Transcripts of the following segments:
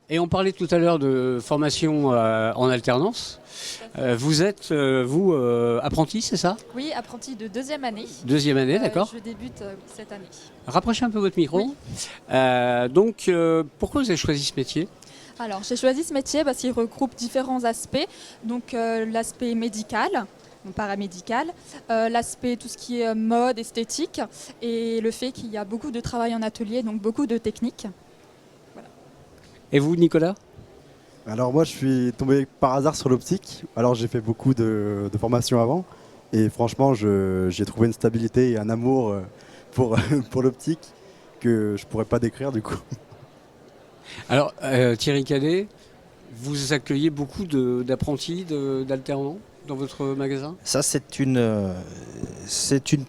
Et on parlait tout à l'heure de formation en alternance. Vous êtes, vous, apprenti, c'est ça? Oui, apprenti de deuxième année. Deuxième année, d'accord. Je débute cette année. Rapprochez un peu votre micro. Oui. Pourquoi vous avez choisi ce métier? Alors, j'ai choisi ce métier parce qu'il regroupe différents aspects. Donc, l'aspect médical, donc paramédical, l'aspect tout ce qui est mode, esthétique, et le fait qu'il y a beaucoup de travail en atelier, donc beaucoup de techniques. Et vous, Nicolas? Alors moi je suis tombé par hasard sur l'optique. Alors j'ai fait beaucoup de formations avant et franchement j'ai trouvé une stabilité et un amour pour, pour l'optique que je pourrais pas décrire du coup. Alors, Thierry Cadet, vous accueillez beaucoup d'apprentis, d'alternants dans votre magasin? Ça, c'est une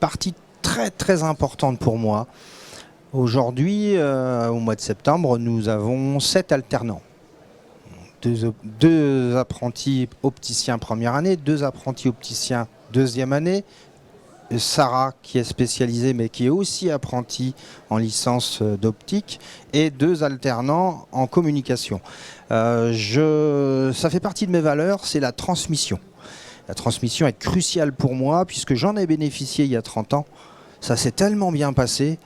partie très très importante pour moi. Aujourd'hui, au mois de septembre, nous avons 7 alternants. Deux apprentis opticiens première année, 2 apprentis opticiens deuxième année, Sarah qui est spécialisée mais qui est aussi apprentie en licence d'optique, et 2 alternants en communication. Ça fait partie de mes valeurs, c'est la transmission. La transmission est cruciale pour moi puisque j'en ai bénéficié il y a 30 ans. Ça s'est tellement bien passé.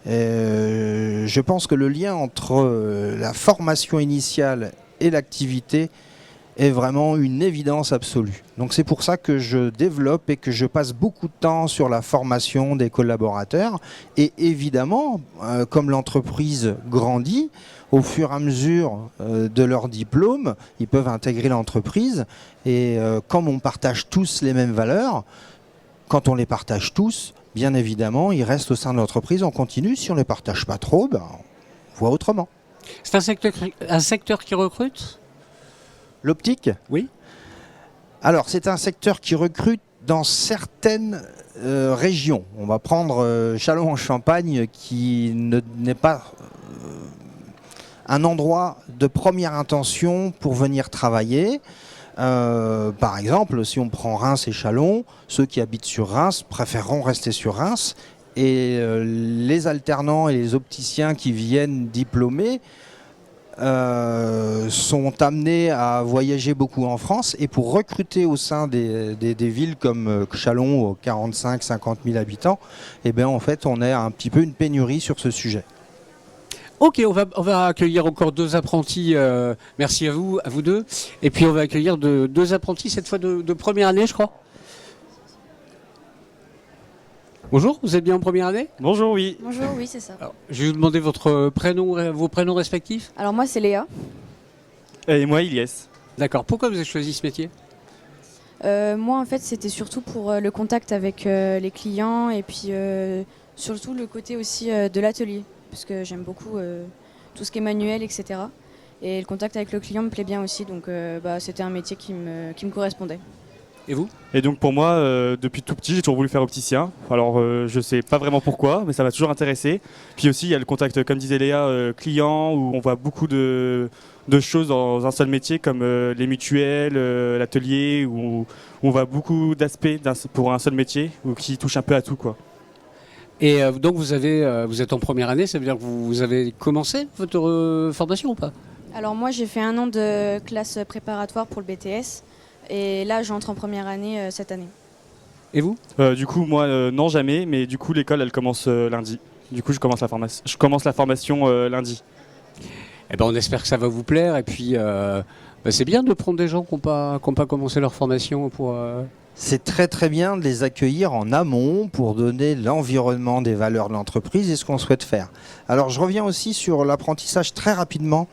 Je pense que le lien entre la formation initiale et l'activité est vraiment une évidence absolue. Donc c'est pour ça que je développe et que je passe beaucoup de temps sur la formation des collaborateurs. Et évidemment, comme l'entreprise grandit, au fur et à mesure de leur diplôme, ils peuvent intégrer l'entreprise. Et comme on partage tous les mêmes valeurs, quand on les partage tous, bien évidemment, ils restent au sein de l'entreprise, on continue. Si on ne les partage pas trop, on voit autrement. C'est un secteur qui recrute? L'optique ? Oui. Alors, c'est un secteur qui recrute dans certaines régions. On va prendre Châlons-en-Champagne, qui n'est pas un endroit de première intention pour venir travailler. Par exemple, si on prend Reims et Châlons, ceux qui habitent sur Reims préféreront rester sur Reims. Et les alternants et les opticiens qui viennent diplômés sont amenés à voyager beaucoup en France. Et pour recruter au sein des villes comme Châlons, 45-50 000 habitants, eh bien, en fait, on a un petit peu une pénurie sur ce sujet. Ok, on va accueillir encore 2 apprentis, merci à vous deux. Et puis on va accueillir 2 apprentis, cette fois de première année, je crois. Bonjour, vous êtes bien en première année? Bonjour, oui. Bonjour, oui, c'est ça. Alors, je vais vous demander vos prénoms respectifs. Alors moi, c'est Léa. Et moi, Ilyes. D'accord, pourquoi vous avez choisi ce métier? Moi, en fait, c'était surtout pour le contact avec les clients et puis surtout le côté aussi de l'atelier, parce que j'aime beaucoup tout ce qui est manuel, etc. Et le contact avec le client me plaît bien aussi, donc c'était un métier qui me correspondait. Et vous? Et donc pour moi, depuis tout petit, j'ai toujours voulu faire opticien. Alors je sais pas vraiment pourquoi, mais ça m'a toujours intéressé. Puis aussi, il y a le contact, comme disait Léa, client, où on voit beaucoup de choses dans un seul métier, comme les mutuelles, l'atelier, où on voit beaucoup d'aspects pour un seul métier, ou qui touche un peu à tout, quoi. Et donc vous êtes en première année, ça veut dire que vous avez commencé votre formation ou pas? Alors moi, j'ai fait 1 an de classe préparatoire pour le BTS, et là, j'entre en première année cette année. Et vous? Du coup, moi, non, jamais, mais du coup, l'école, elle commence lundi. Du coup, je commence la formation lundi. Eh ben, on espère que ça va vous plaire, et puis c'est bien de prendre des gens qui n'ont pas commencé leur formation pour... C'est très très bien de les accueillir en amont pour donner l'environnement des valeurs de l'entreprise et ce qu'on souhaite faire. Alors je reviens aussi sur l'apprentissage très rapidement.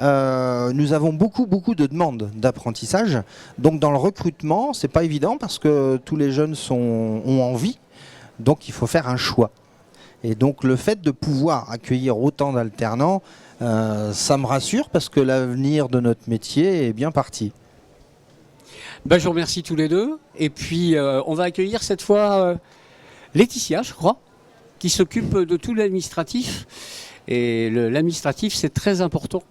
Nous avons beaucoup de demandes d'apprentissage. Donc dans le recrutement, c'est pas évident parce que tous les jeunes ont envie. Donc il faut faire un choix. Et donc le fait de pouvoir accueillir autant d'alternants, ça me rassure parce que l'avenir de notre métier est bien parti. Ben, je vous remercie tous les deux. Et puis on va accueillir cette fois Laetitia, je crois, qui s'occupe de tout l'administratif. Et l'administratif, c'est très important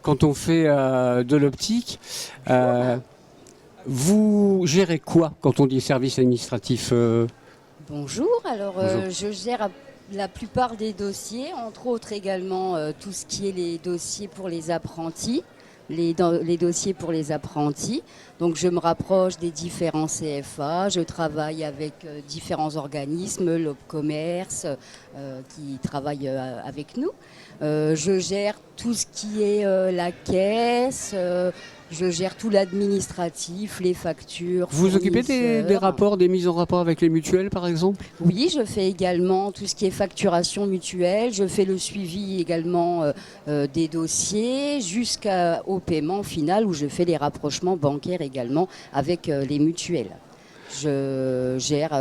quand on fait de l'optique. Vous gérez quoi quand on dit service administratif? Bonjour, alors Bonjour. je gère la plupart des dossiers, entre autres également tout ce qui est les dossiers pour les apprentis, les dossiers pour les apprentis. Donc je me rapproche des différents CFA, je travaille avec différents organismes, l'Opcommerce qui travaillent avec nous. Je gère tout ce qui est la caisse, je gère tout l'administratif, les factures. Vous vous occupez des fournisseurs. rapports, des mises en rapport avec les mutuelles, par exemple? Oui, je fais également tout ce qui est facturation mutuelle. Je fais le suivi également des dossiers jusqu'au paiement final où je fais les rapprochements bancaires également avec les mutuelles. Je gère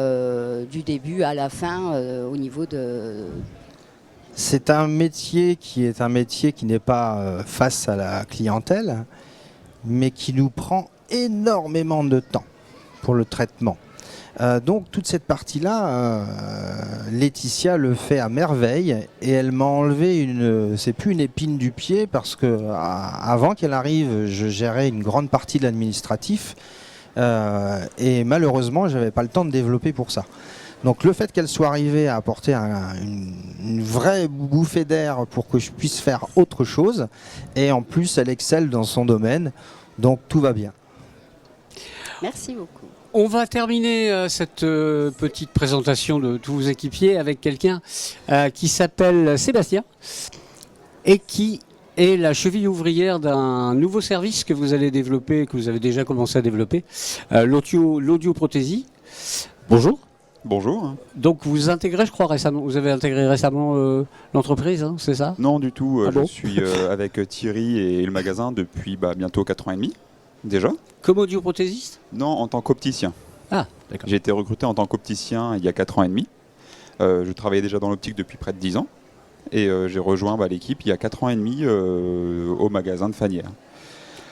du début à la fin au niveau de... C'est un métier qui n'est pas face à la clientèle, mais qui nous prend énormément de temps pour le traitement. Donc toute cette partie-là, Laetitia le fait à merveille et elle m'a enlevé c'est plus une épine du pied parce que avant qu'elle arrive, je gérais une grande partie de l'administratif et malheureusement, j'avais pas le temps de développer pour ça. Donc le fait qu'elle soit arrivée à apporter une vraie bouffée d'air pour que je puisse faire autre chose, et en plus elle excelle dans son domaine, donc tout va bien. Merci beaucoup. On va terminer cette petite présentation de tous vos équipiers avec quelqu'un qui s'appelle Sébastien et qui est la cheville ouvrière d'un nouveau service que vous allez développer, que vous avez déjà commencé à développer, l'audioprothésie. Bonjour. Bonjour. Donc vous intégrez, je crois, récemment, vous avez intégré récemment l'entreprise, hein, c'est ça? Non, du tout. Ah bon? Je suis avec Thierry et le magasin depuis bientôt 4 ans et demi, déjà. Comme audioprothésiste? Non, en tant qu'opticien. Ah, d'accord. J'ai été recruté en tant qu'opticien il y a 4 ans et demi. Je travaillais déjà dans l'optique depuis près de 10 ans. Et j'ai rejoint l'équipe il y a 4 ans et demi au magasin de Fanière.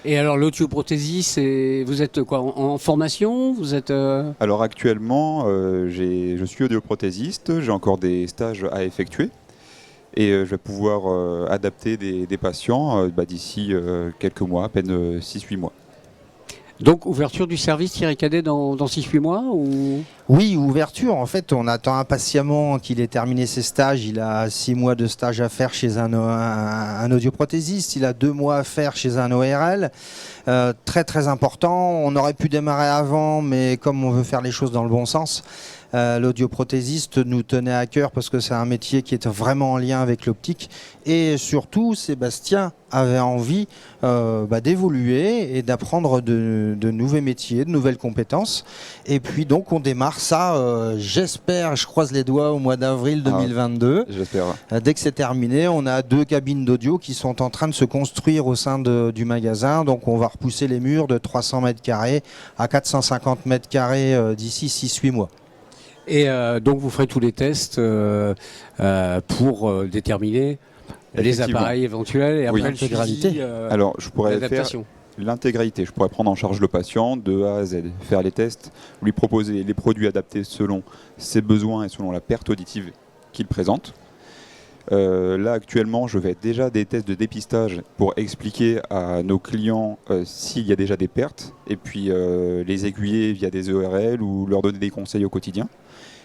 Et alors l'audioprothésie, vous êtes quoi, en formation? Vous êtes Alors actuellement, je suis audioprothésiste, j'ai encore des stages à effectuer et je vais pouvoir adapter des patients d'ici quelques mois, à peine 6-8 mois. Donc ouverture du service Thierry Cadet dans 6-8 mois ou... Oui, ouverture. En fait, on attend impatiemment qu'il ait terminé ses stages. Il a 6 mois de stage à faire chez un audioprothésiste. Il a 2 mois à faire chez un ORL. Très très important. On aurait pu démarrer avant, mais comme on veut faire les choses dans le bon sens, l'audioprothésiste nous tenait à cœur parce que c'est un métier qui est vraiment en lien avec l'optique. Et surtout, Sébastien avait envie d'évoluer et d'apprendre de nouveaux métiers, de nouvelles compétences. Et puis donc on démarre ça, j'espère, je croise les doigts, au mois d'avril 2022. J'espère. Dès que c'est terminé, on a 2 cabines d'audio qui sont en train de se construire au sein du magasin. Donc on va repousser les murs de 300 mètres carrés à 450 mètres carrés d'ici 6-8 mois. Et donc vous ferez tous les tests pour déterminer les appareils éventuels et après Oui. le suivi, Alors je pourrais faire l'adaptation. l'intégralité. Je pourrais prendre en charge le patient de A à Z, faire les tests, lui proposer les produits adaptés selon ses besoins et selon la perte auditive qu'il présente. Là actuellement, je vais déjà des tests de dépistage pour expliquer à nos clients s'il y a déjà des pertes et puis les aiguiller via des ERL ou leur donner des conseils au quotidien.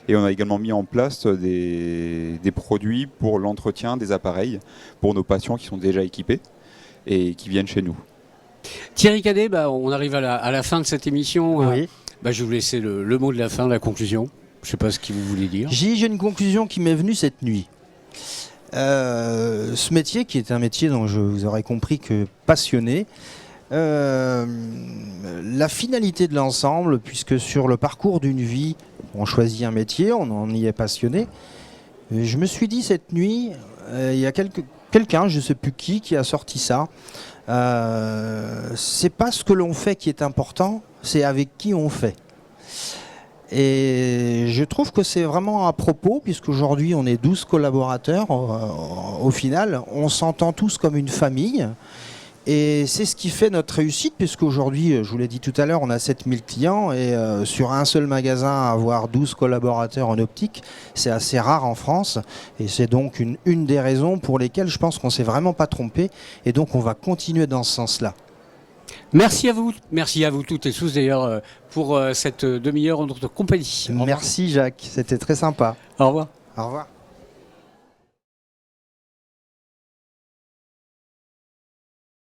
Et on a également mis en place des produits pour l'entretien des appareils pour nos patients qui sont déjà équipés et qui viennent chez nous. Thierry Cadet, on arrive à la fin de cette émission. Oui. Je vais vous laisser le mot de la fin, la conclusion. Je ne sais pas ce que vous voulez dire. J'ai une conclusion qui m'est venue cette nuit. Ce métier, qui est un métier dont je vous aurais compris que passionné, la finalité de l'ensemble, puisque sur le parcours d'une vie, on choisit un métier, on en y est passionné. Je me suis dit cette nuit, il y a quelqu'un, je ne sais plus qui a sorti ça. C'est pas ce que l'on fait qui est important, c'est avec qui on fait. Et je trouve que c'est vraiment à propos, puisqu'aujourd'hui on est 12 collaborateurs au final, on s'entend tous comme une famille. Et c'est ce qui fait notre réussite, puisqu'aujourd'hui, je vous l'ai dit tout à l'heure, on a 7000 clients et sur un seul magasin, avoir 12 collaborateurs en optique, c'est assez rare en France. Et c'est donc une des raisons pour lesquelles je pense qu'on ne s'est vraiment pas trompé. Et donc on va continuer dans ce sens-là. Merci à vous toutes et tous d'ailleurs pour cette demi-heure en notre compagnie. Merci Jacques, c'était très sympa. Au revoir. Au revoir.